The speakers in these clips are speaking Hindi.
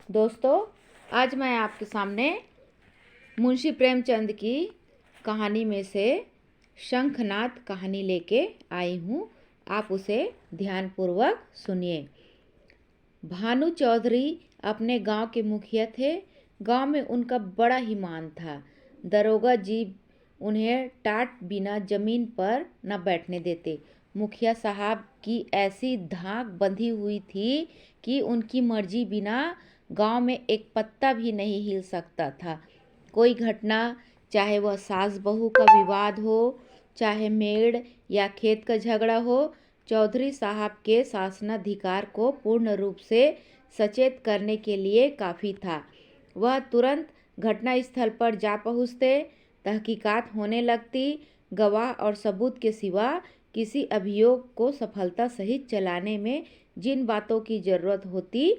दोस्तों, आज मैं आपके सामने मुंशी प्रेमचंद की कहानी में से शंखनाद कहानी लेके आई हूँ। आप उसे ध्यानपूर्वक सुनिए। भानु चौधरी अपने गांव के मुखिया थे। गांव में उनका बड़ा ही मान था। दरोगा जी उन्हें टाट बिना जमीन पर न बैठने देते। मुखिया साहब की ऐसी धाक बंधी हुई थी कि उनकी मर्जी बिना गांव में एक पत्ता भी नहीं हिल सकता था। कोई घटना, चाहे वह सास बहू का विवाद हो, चाहे मेड़ या खेत का झगड़ा हो, चौधरी साहब के शासनाधिकार को पूर्ण रूप से सचेत करने के लिए काफ़ी था। वह तुरंत घटनास्थल पर जा पहुँचते, तहकीकात होने लगती। गवाह और सबूत के सिवा किसी अभियोग को सफलता सहित चलाने में जिन बातों की जरूरत होती,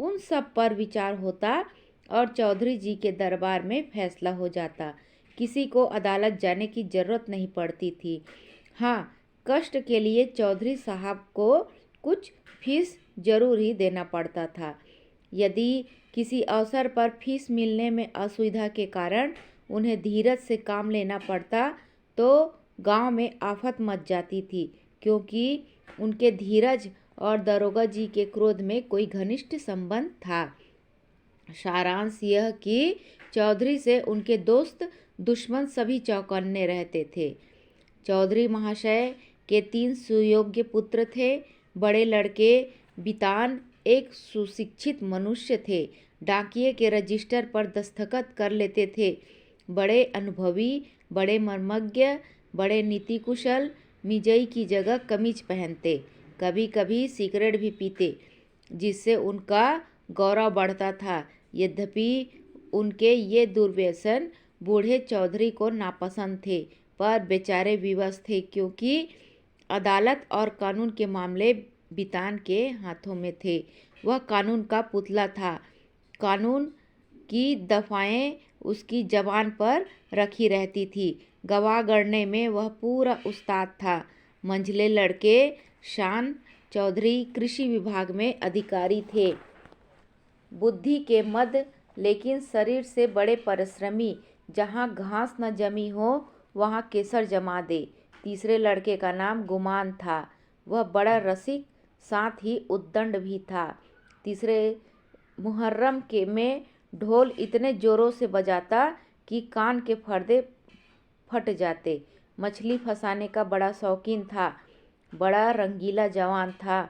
उन सब पर विचार होता और चौधरी जी के दरबार में फैसला हो जाता। किसी को अदालत जाने की जरूरत नहीं पड़ती थी। हाँ, कष्ट के लिए चौधरी साहब को कुछ फीस जरूर ही देना पड़ता था। यदि किसी अवसर पर फीस मिलने में असुविधा के कारण उन्हें धीरज से काम लेना पड़ता तो गांव में आफत मच जाती थी, क्योंकि उनके धीरज और दरोगा जी के क्रोध में कोई घनिष्ठ संबंध था। सारांश यह कि चौधरी से उनके दोस्त दुश्मन सभी चौकन्ने रहते थे। चौधरी महाशय के 3 सुयोग्य पुत्र थे। बड़े लड़के बितान एक सुशिक्षित मनुष्य थे। डाकिये के रजिस्टर पर दस्तखत कर लेते थे। बड़े अनुभवी, बड़े मर्मज्ञ, बड़े नीति कुशल, मिजई की जगह कमीज पहनते, कभी कभी सिगरेट भी पीते, जिससे उनका गौरव बढ़ता था। यद्यपि उनके ये दुर्व्यसन बूढ़े चौधरी को नापसंद थे, पर बेचारे विवश थे, क्योंकि अदालत और कानून के मामले बितान के हाथों में थे। वह कानून का पुतला था। कानून की दफाएं उसकी जबान पर रखी रहती थी। गवाह गढ़ने में वह पूरा उस्ताद था। मंझले लड़के शान चौधरी कृषि विभाग में अधिकारी थे। बुद्धि के मद, लेकिन शरीर से बड़े परिश्रमी। जहाँ घास न जमी हो वहाँ केसर जमा दे। तीसरे लड़के का नाम गुमान था। वह बड़ा रसिक, साथ ही उद्दंड भी था। तीसरे मुहर्रम के में ढोल इतने जोरों से बजाता कि कान के पर्दे फट जाते। मछली फंसाने का बड़ा शौकीन था। बड़ा रंगीला जवान था।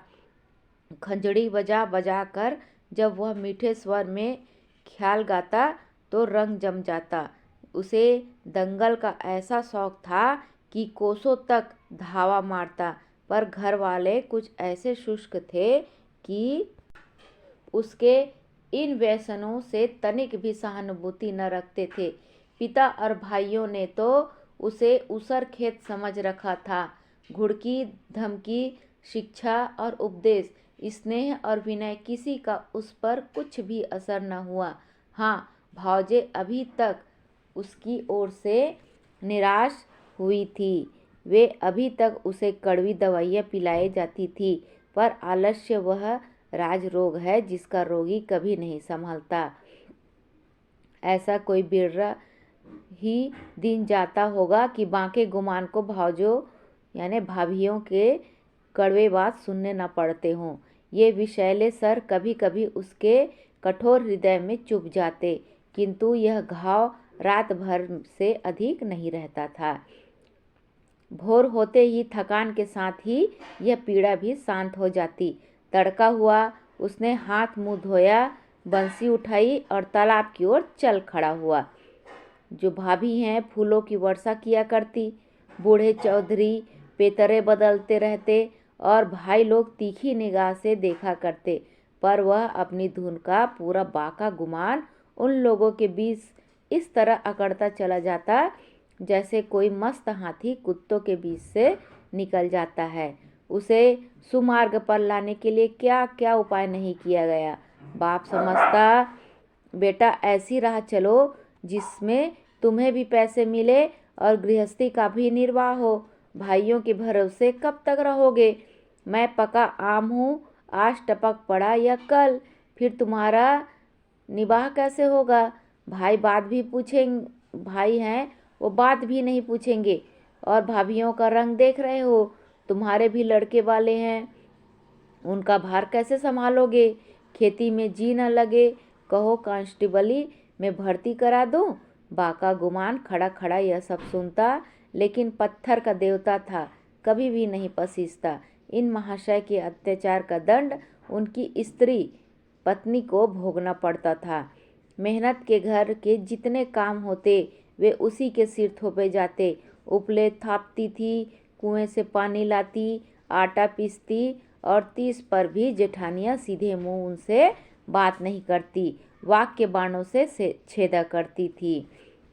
खंजड़ी बजा बजा कर जब वह मीठे स्वर में ख्याल गाता तो रंग जम जाता। उसे दंगल का ऐसा शौक था कि कोसों तक धावा मारता, पर घर वाले कुछ ऐसे शुष्क थे कि उसके इन व्यसनों से तनिक भी सहानुभूति न रखते थे। पिता और भाइयों ने तो उसे उसर खेत समझ रखा था। घुड़की, धमकी, शिक्षा और उपदेश, स्नेह और विनय, किसी का उस पर कुछ भी असर न हुआ। हाँ, भावजे अभी तक उसकी ओर से निराश हुई थी। वे अभी तक उसे कड़वी दवाइयाँ पिलाई जाती थी, पर आलस्य वह राज रोग है जिसका रोगी कभी नहीं संभलता। ऐसा कोई बिरला ही दिन जाता होगा कि बांके गुमान को भावजों यानी भाभियों के कड़वे बात सुनने न पड़ते हों। ये विषैले सर कभी कभी उसके कठोर हृदय में चुभ जाते, किंतु यह घाव रात भर से अधिक नहीं रहता था। भोर होते ही थकान के साथ ही यह पीड़ा भी शांत हो जाती। तड़का हुआ, उसने हाथ मुंह धोया, बंसी उठाई और तालाब की ओर चल खड़ा हुआ। जो भाभी हैं फूलों की वर्षा किया करती। बूढ़े चौधरी पेतरे बदलते रहते और भाई लोग तीखी निगाह से देखा करते, पर वह अपनी धुन का पूरा बाका गुमान उन लोगों के बीच इस तरह अकड़ता चला जाता जैसे कोई मस्त हाथी कुत्तों के बीच से निकल जाता है। उसे सुमार्ग पर लाने के लिए क्या क्या उपाय नहीं किया गया। बाप समझता, बेटा ऐसी राह चलो जिसमें तुम्हें भी पैसे मिले और गृहस्थी का भी निर्वाह हो। भाइयों के भरोसे कब तक रहोगे? मैं पका आम हूँ, आज टपक पड़ा या कल, फिर तुम्हारा निबाह कैसे होगा? भाई बात भी पूछेंगे, भाई हैं वो बात भी नहीं पूछेंगे। और भाभीियों का रंग देख रहे हो, तुम्हारे भी लड़के वाले हैं, उनका भार कैसे संभालोगे? खेती में जी न लगे, कहो कांस्टेबली में भर्ती करा दूं। बाका गुमान खड़ा खड़ा यह सब सुनता, लेकिन पत्थर का देवता था, कभी भी नहीं पसीजता। इन महाशय के अत्याचार का दंड उनकी स्त्री पत्नी को भोगना पड़ता था। मेहनत के घर के जितने काम होते वे उसी के सिर थोपे जाते। उपले थापती थी, कुएं से पानी लाती, आटा पीसती, और 30 पर भी जेठानियाँ सीधे मुंह उनसे बात नहीं करती, वाक के बाणों से छेदा करती थी।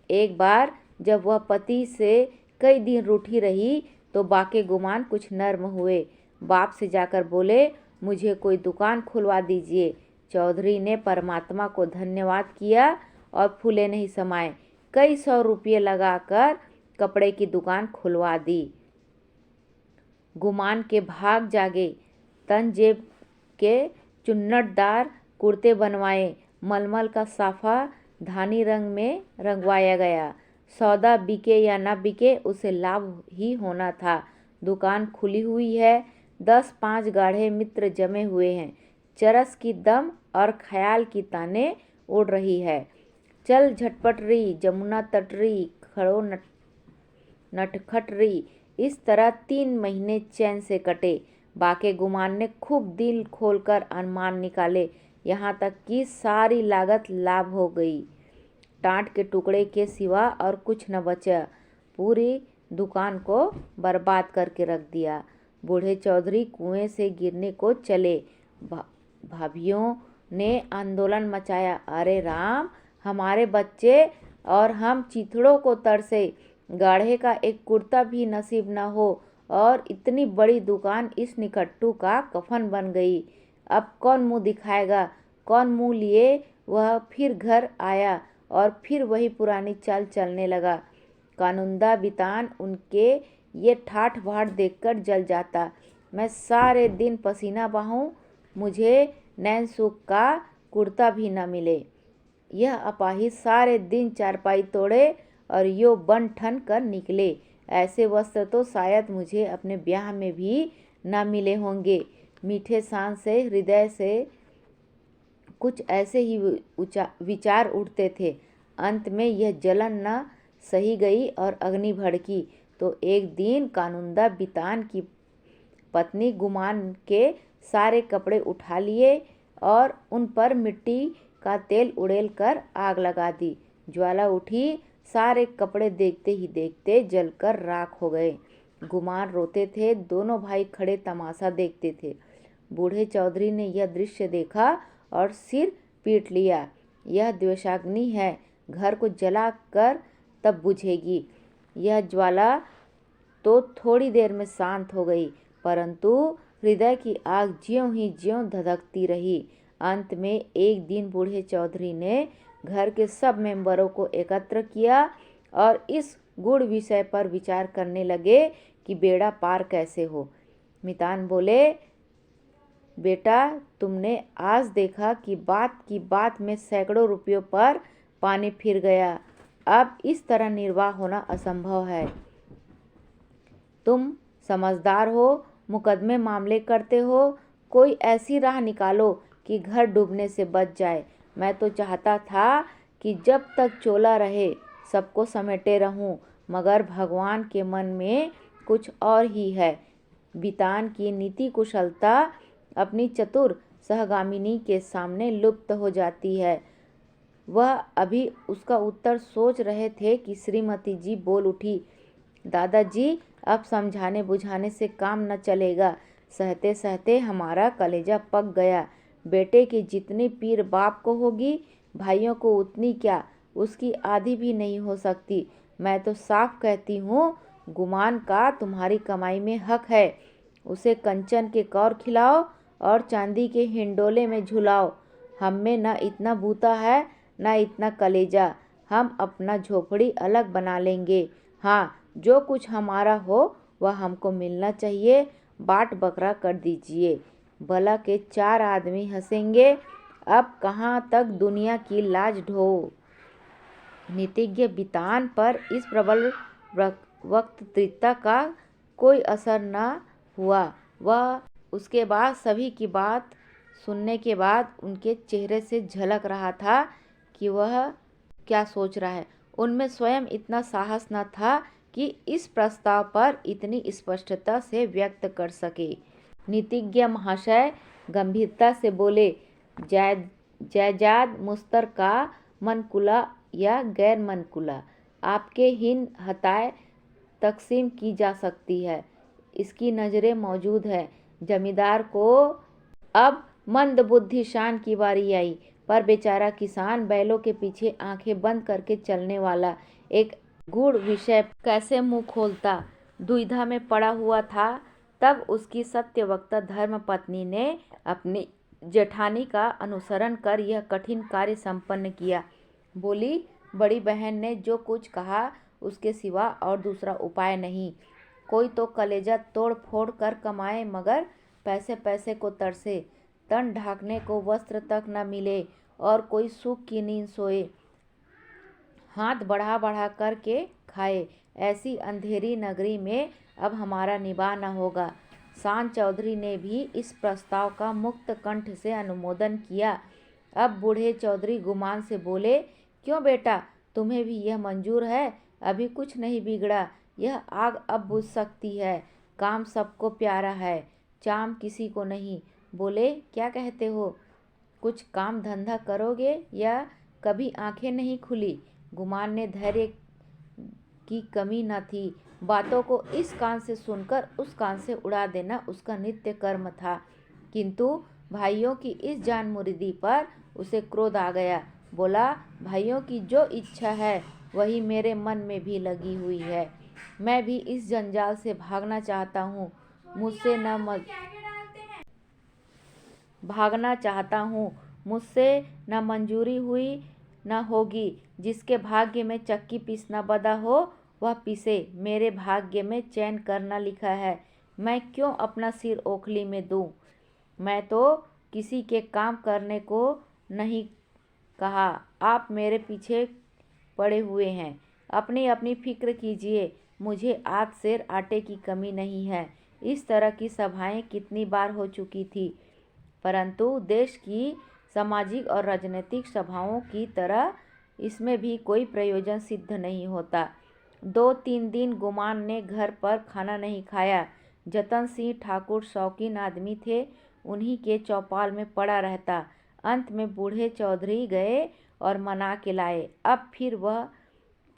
एक बार जब वह पति से कई दिन रूठी रही तो बाके गुमान कुछ नर्म हुए। बाप से जाकर बोले, मुझे कोई दुकान खुलवा दीजिए। चौधरी ने परमात्मा को धन्यवाद किया और फूले नहीं समाये, कई 100 रुपये लगाकर कपड़े की दुकान खुलवा दी। गुमान के भाग जागे, तन जेब के चुन्नटदार कुर्ते बनवाए, मलमल का साफा धानी रंग में रंगवाया गया। सौदा बिके या न बिके उसे लाभ ही होना था। दुकान खुली हुई है, 10-5 गाढ़े मित्र जमे हुए हैं, चरस की दम और ख्याल की ताने उड़ रही है। चल झटपटरी, जमुना तटरी, खड़ो नटखटरी। इस तरह 3 महीने चैन से कटे। बाके गुमान ने खूब दिल खोलकर अनुमान निकाले, यहाँ तक कि सारी लागत लाभ हो गई। टाट के टुकड़े के सिवा और कुछ न बचा, पूरी दुकान को बर्बाद करके रख दिया। बूढ़े चौधरी कुएं से गिरने को चले। भाभीियों ने आंदोलन मचाया, अरे राम, हमारे बच्चे और हम चिथड़ों को तरसे, गाढ़े का एक कुर्ता भी नसीब न हो, और इतनी बड़ी दुकान इस निकट्टू का कफन बन गई। अब कौन मुंह दिखाएगा? कौन मुंह लिए? वह फिर घर आया और फिर वही पुरानी चाल चलने लगा। कानुंदा बितान उनके ये ठाठ बाट देखकर जल जाता। मैं सारे दिन पसीना बहाऊं, मुझे नैन सुख का कुर्ता भी न मिले। यह अपाहिज सारे दिन चारपाई तोड़े और यो बन ठन कर निकले। ऐसे वस्त्र तो शायद मुझे अपने ब्याह में भी न मिले होंगे। मीठे सांस से हृदय से कुछ ऐसे ही विचार उठते थे। अंत में यह जलन न सही गई और अग्नि भड़की। तो एक दिन कानुंदा बितान की पत्नी गुमान के सारे कपड़े उठा लिए और उन पर मिट्टी का तेल उड़ेल कर आग लगा दी। ज्वाला उठी, सारे कपड़े देखते ही देखते जलकर राख हो गए। गुमान रोते थे, दोनों भाई खड़े तमाशा देखते थे। बूढ़े चौधरी ने यह दृश्य देखा और सिर पीट लिया। यह द्वेषाग्नि है, घर को जला कर तब बुझेगी। यह ज्वाला तो थोड़ी देर में शांत हो गई, परंतु हृदय की आग ज्यों ही ज्यों धधकती रही। अंत में एक दिन बूढ़े चौधरी ने घर के सब मेंबरों को एकत्र किया और इस गूढ़ विषय पर विचार करने लगे कि बेड़ा पार कैसे हो। मितान बोले, बेटा, तुमने आज देखा कि बात की बात में सैकड़ों रुपयों पर पानी फिर गया। अब इस तरह निर्वाह होना असंभव है। तुम समझदार हो, मुकदमे मामले करते हो, कोई ऐसी राह निकालो कि घर डूबने से बच जाए। मैं तो चाहता था कि जब तक चोला रहे सबको समेटे रहूं, मगर भगवान के मन में कुछ और ही है। बितान की नीति कुशलता अपनी चतुर सहगामिनी के सामने लुप्त हो जाती है। वह अभी उसका उत्तर सोच रहे थे कि श्रीमती जी बोल उठी, दादाजी, अब समझाने बुझाने से काम न चलेगा। सहते सहते हमारा कलेजा पक गया। बेटे की जितनी पीर बाप को होगी, भाइयों को उतनी क्या, उसकी आधी भी नहीं हो सकती। मैं तो साफ कहती हूँ, गुमान का तुम्हारी कमाई में हक है। उसे कंचन के कौर खिलाओ और चांदी के हिंडोले में झुलाओ। हम में न इतना बूता है न इतना कलेजा। हम अपना झोपड़ी अलग बना लेंगे। हाँ, जो कुछ हमारा हो वह हमको मिलना चाहिए। बाट बकरा कर दीजिए। भला के 4 आदमी हंसेंगे। अब कहाँ तक दुनिया की लाज ढो। नीतिज्ञ बितान पर इस प्रबल वक्तृता का कोई असर न हुआ। वह उसके बाद सभी की बात सुनने के बाद उनके चेहरे से झलक रहा था कि वह क्या सोच रहा है। उनमें स्वयं इतना साहस न था कि इस प्रस्ताव पर इतनी स्पष्टता से व्यक्त कर सके। नीतिज्ञ महाशय गंभीरता से बोले, जायदाद मुश्तरका मनकुला या गैर मनकुला आपके हिन हताए तकसीम की जा सकती है, इसकी नज़रें मौजूद है। जमींदार को अब मंदबुद्धि शान की बारी आई, पर बेचारा किसान बैलों के पीछे आंखें बंद करके चलने वाला एक गूढ़ विषय कैसे मुंह खोलता, दुविधा में पड़ा हुआ था। तब उसकी सत्यवक्ता धर्मपत्नी ने अपनी जेठानी का अनुसरण कर यह कठिन कार्य संपन्न किया। बोली, बड़ी बहन ने जो कुछ कहा उसके सिवा और दूसरा उपाय नहीं। कोई तो कलेजा तोड़ फोड़ कर कमाए मगर पैसे पैसे को तरसे, तन ढांकने को वस्त्र तक न मिले और कोई सुख की नींद सोए, हाथ बढ़ा बढ़ा कर के खाए। ऐसी अंधेरी नगरी में अब हमारा निवाह न होगा। शान चौधरी ने भी इस प्रस्ताव का मुक्त कंठ से अनुमोदन किया। अब बूढ़े चौधरी गुमान से बोले, क्यों बेटा, तुम्हें भी यह मंजूर है? अभी कुछ नहीं बिगड़ा, यह आग अब बुझ सकती है। काम सबको प्यारा है, चाम किसी को नहीं। बोले, क्या कहते हो, कुछ काम धंधा करोगे या कभी आंखें नहीं खुली? गुमान ने धैर्य की कमी न थी। बातों को इस कान से सुनकर उस कान से उड़ा देना उसका नित्य कर्म था, किंतु भाइयों की इस जानमुरीदी पर उसे क्रोध आ गया। बोला, भाइयों की जो इच्छा है वही मेरे मन में भी लगी हुई है। मैं भी इस जंजाल से भागना चाहता हूँ। मुझसे न मंजूरी हुई न होगी। जिसके भाग्य में चक्की पीसना बदा हो वह पीसे। मेरे भाग्य में चैन करना लिखा है, मैं क्यों अपना सिर ओखली में दूं? मैं तो किसी के काम करने को नहीं कहा, आप मेरे पीछे पड़े हुए हैं। अपनी अपनी फिक्र कीजिए, मुझे आध सेर आटे की कमी नहीं है। इस तरह की सभाएं कितनी बार हो चुकी थी, परंतु देश की सामाजिक और राजनीतिक सभाओं की तरह इसमें भी कोई प्रयोजन सिद्ध नहीं होता। 2-3 दिन गुमान ने घर पर खाना नहीं खाया। जतन सिंह ठाकुर शौकीन आदमी थे, उन्हीं के चौपाल में पड़ा रहता। अंत में बूढ़े चौधरी गए और मना के लाए। अब फिर वह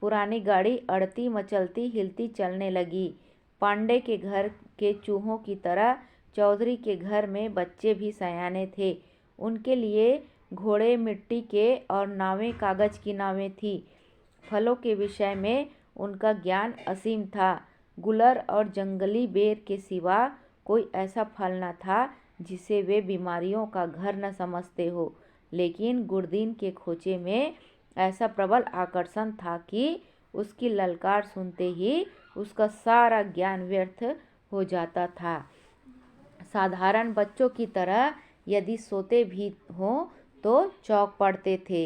पुरानी गाड़ी अड़ती मचलती हिलती चलने लगी। पांडे के घर के चूहों की तरह चौधरी के घर में बच्चे भी सयाने थे। उनके लिए घोड़े मिट्टी के और नावें कागज की नावें थी। फलों के विषय में उनका ज्ञान असीम था। गुलर और जंगली बेर के सिवा कोई ऐसा फल न था जिसे वे बीमारियों का घर न समझते हो। लेकिन गुरदीन के खोचे में ऐसा प्रबल आकर्षण था कि उसकी ललकार सुनते ही उसका सारा ज्ञान व्यर्थ हो जाता था। साधारण बच्चों की तरह यदि सोते भी हों तो चौंक पड़ते थे।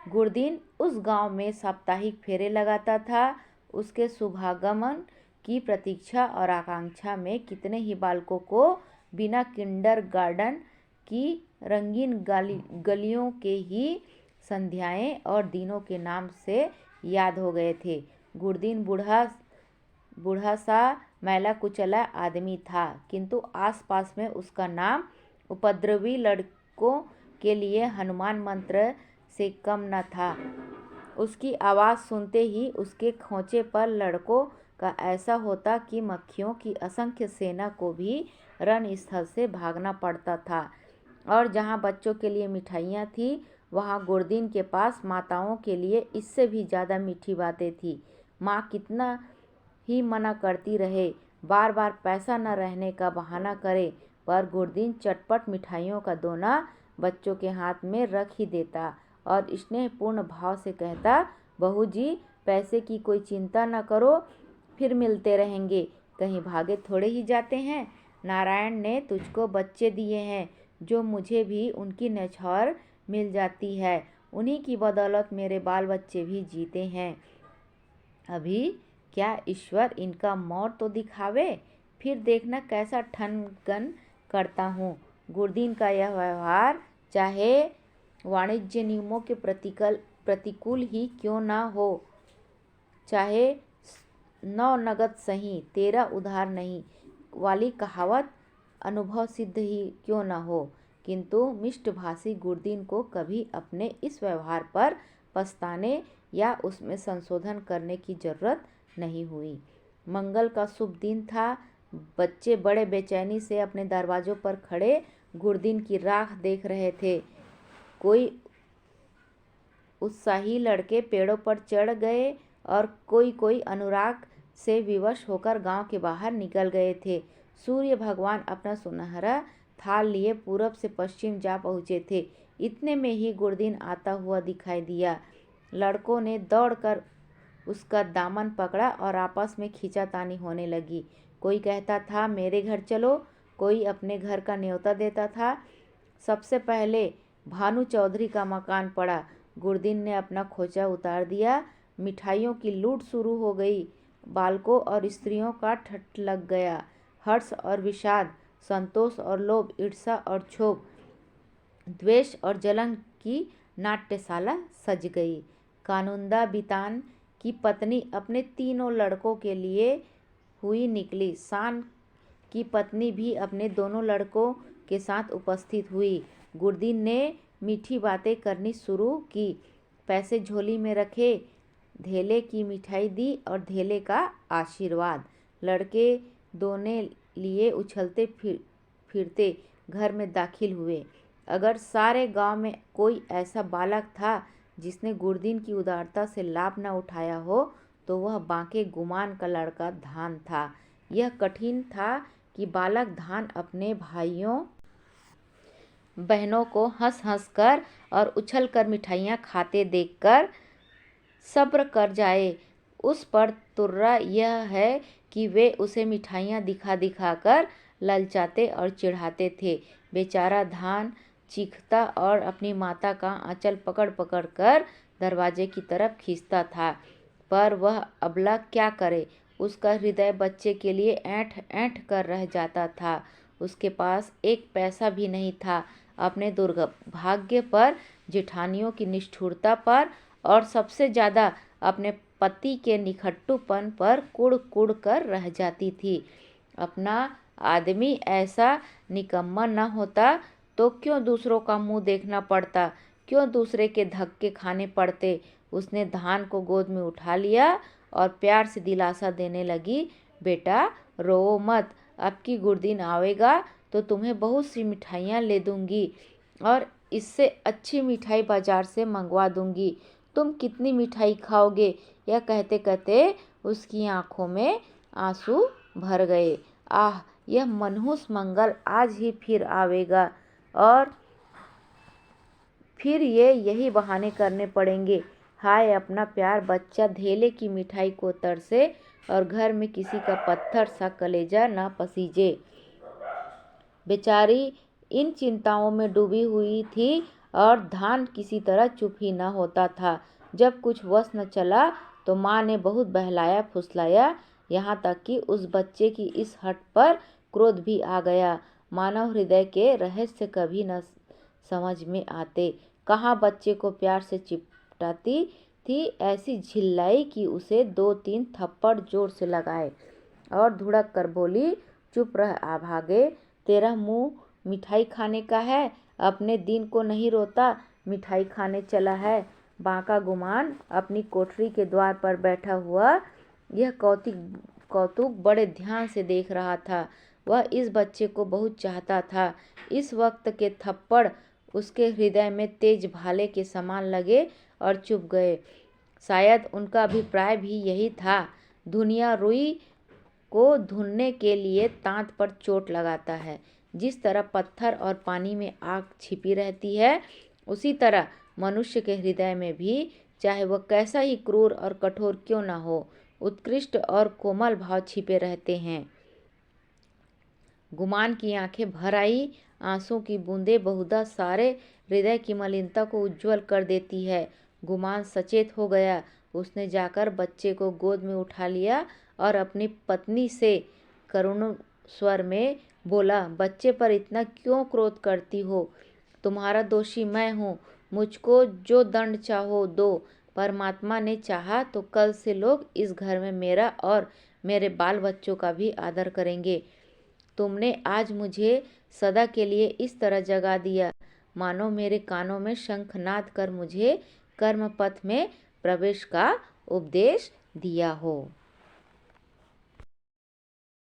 गुरदीन उस गांव में साप्ताहिक फेरे लगाता था। उसके शुभागमन की प्रतीक्षा और आकांक्षा में कितने ही बालकों को बिना किंडरगार्टन की रंगीन गलियों के ही संध्याएं और दिनों के नाम से याद हो गए थे। गुरदीन बूढ़ा सा मैला कुचला आदमी था, किंतु आसपास में उसका नाम उपद्रवी लड़कों के लिए हनुमान मंत्र से कम न था। उसकी आवाज़ सुनते ही उसके खोंचे पर लड़कों का ऐसा होता कि मक्खियों की असंख्य सेना को भी रणस्थल से भागना पड़ता था। और जहाँ बच्चों के लिए मिठाइयाँ थीं, वहाँ गुरदीन के पास माताओं के लिए इससे भी ज़्यादा मीठी बातें थीं। माँ कितना ही मना करती रहे, बार बार पैसा न रहने का बहाना करे, पर गुरदीन चटपट मिठाइयों का दोना बच्चों के हाथ में रख ही देता और स्नेहपूर्ण भाव से कहता, बहू जी, पैसे की कोई चिंता न करो, फिर मिलते रहेंगे, कहीं भागे थोड़े ही जाते हैं। नारायण ने तुझको बच्चे दिए हैं जो मुझे भी उनकी न्यौछावर मिल जाती है। उन्हीं की बदौलत मेरे बाल बच्चे भी जीते हैं। अभी क्या ईश्वर इनका मौत तो दिखावे, फिर देखना कैसा ठनगन करता हूँ। गुरदीन का यह व्यवहार चाहे वाणिज्य नियमों के प्रतिकूल ही क्यों न हो, चाहे 9 नगद सही 13 उधार नहीं वाली कहावत अनुभव सिद्ध ही क्यों न हो, किंतु मिष्टभाषी गुरदीन को कभी अपने इस व्यवहार पर पछताने या उसमें संशोधन करने की जरूरत नहीं हुई। मंगल का शुभ दिन था। बच्चे बड़े बेचैनी से अपने दरवाजों पर खड़े गुरदीन की राह देख रहे थे। कोई उत्साही लड़के पेड़ों पर चढ़ गए और कोई अनुराग से विवश होकर गांव के बाहर निकल गए थे। सूर्य भगवान अपना सुनहरा थाल लिए पूरब से पश्चिम जा पहुँचे थे। इतने में ही गुरदीन आता हुआ दिखाई दिया। लड़कों ने दौड़कर उसका दामन पकड़ा और आपस में खींचातानी होने लगी। कोई कहता था मेरे घर चलो, कोई अपने घर का न्योता देता था। सबसे पहले भानु चौधरी का मकान पड़ा। गुरदीन ने अपना खोचा उतार दिया। मिठाइयों की लूट शुरू हो गई। बालकों और स्त्रियों का ठठ लग गया। हर्ष और विषाद, संतोष और लोभ, ईर्ष्या और क्षोभ, द्वेष और जलन की नाट्यशाला सज गई। कानुंदा बितान की पत्नी अपने तीनों लड़कों के लिए हुई निकली। शान की पत्नी भी अपने दोनों लड़कों के साथ उपस्थित हुई। गुरदीन ने मीठी बातें करनी शुरू की। पैसे झोली में रखे, धेले की मिठाई दी और धेले का आशीर्वाद। लड़के दोने लिए उछलते फिरते घर में दाखिल हुए। अगर सारे गांव में कोई ऐसा बालक था जिसने गुरदीन की उदारता से लाभ न उठाया हो तो वह बांके गुमान का लड़का धान था। यह कठिन था कि बालक धान अपने भाइयों बहनों को हंस कर और उछल कर मिठाइयाँ खाते देखकर सब्र कर जाए। उस पर तुर्रा यह है कि वे उसे मिठाइयाँ दिखा कर ललचाते और चिढ़ाते थे। बेचारा धान चीखता और अपनी माता का आंचल पकड़ कर दरवाजे की तरफ खींचता था, पर वह अबला क्या करे। उसका हृदय बच्चे के लिए ऐंठ ऐंठ कर रह जाता था। उसके पास एक पैसा भी नहीं था। अपने दुर्भाग्य पर, जेठानियों की निष्ठुरता पर और सबसे ज़्यादा अपने पति के निखट्टूपन पर कुड़ कर रह जाती थी। अपना आदमी ऐसा निकम्मा न होता तो क्यों दूसरों का मुंह देखना पड़ता, क्यों दूसरे के धक्के खाने पड़ते। उसने धान को गोद में उठा लिया और प्यार से दिलासा देने लगी, बेटा रो मत, अब की गुरदीन आवेगा तो तुम्हें बहुत सी मिठाइयाँ ले दूंगी और इससे अच्छी मिठाई बाजार से मंगवा दूंगी। तुम कितनी मिठाई खाओगे? यह कहते कहते उसकी आंखों में आंसू भर गए। आह, यह मनहूस मंगल आज ही फिर आवेगा और फिर ये यही बहाने करने पड़ेंगे। हाय, अपना प्यार बच्चा धेले की मिठाई को तरसे और घर में किसी का पत्थर सा कलेजा न पसीजे। बेचारी इन चिंताओं में डूबी हुई थी और धान किसी तरह चुप ही न होता था। जब कुछ वश न चला तो माँ ने बहुत बहलाया फुसलाया, यहाँ तक कि उस बच्चे की इस हट पर क्रोध भी आ गया। मानव हृदय के रहस्य कभी न समझ में आते। कहाँ बच्चे को प्यार से चिपटाती थी, ऐसी झिल्लाई कि उसे 2-3 थप्पड़ जोर से लगाए और धुड़क कर बोली, चुप रह अभागे, तेरा मुंह मिठाई खाने का है, अपने दिन को नहीं रोता, मिठाई खाने चला है। बांका गुमान अपनी कोठरी के द्वार पर बैठा हुआ यह कौतुक बड़े ध्यान से देख रहा था। वह इस बच्चे को बहुत चाहता था। इस वक्त के थप्पड़ उसके हृदय में तेज भाले के समान लगे और चुभ गए। शायद उनका अभिप्राय भी यही था। दुनिया रुई को धुनने के लिए तांत पर चोट लगाता है। जिस तरह पत्थर और पानी में आग छिपी रहती है, उसी तरह मनुष्य के हृदय में भी, चाहे वह कैसा ही क्रूर और कठोर क्यों न हो, उत्कृष्ट और कोमल भाव छिपे रहते हैं। गुमान की आंखें भर आई। आंसू की बूंदें बहुधा सारे हृदय की मलिनता को उज्जवल कर देती है। गुमान सचेत हो गया। उसने जाकर बच्चे को गोद में उठा लिया और अपनी पत्नी से करुण स्वर में बोला, बच्चे पर इतना क्यों क्रोध करती हो? तुम्हारा दोषी मैं हूँ। मुझको जो दंड चाहो दो। परमात्मा ने चाहा तो कल से लोग इस घर में मेरा और मेरे बाल बच्चों का भी आदर करेंगे। तुमने आज मुझे सदा के लिए इस तरह जगा दिया, मानो मेरे कानों में शंखनाद कर मुझे कर्म पथ में प्रवेश का उपदेश दिया हो।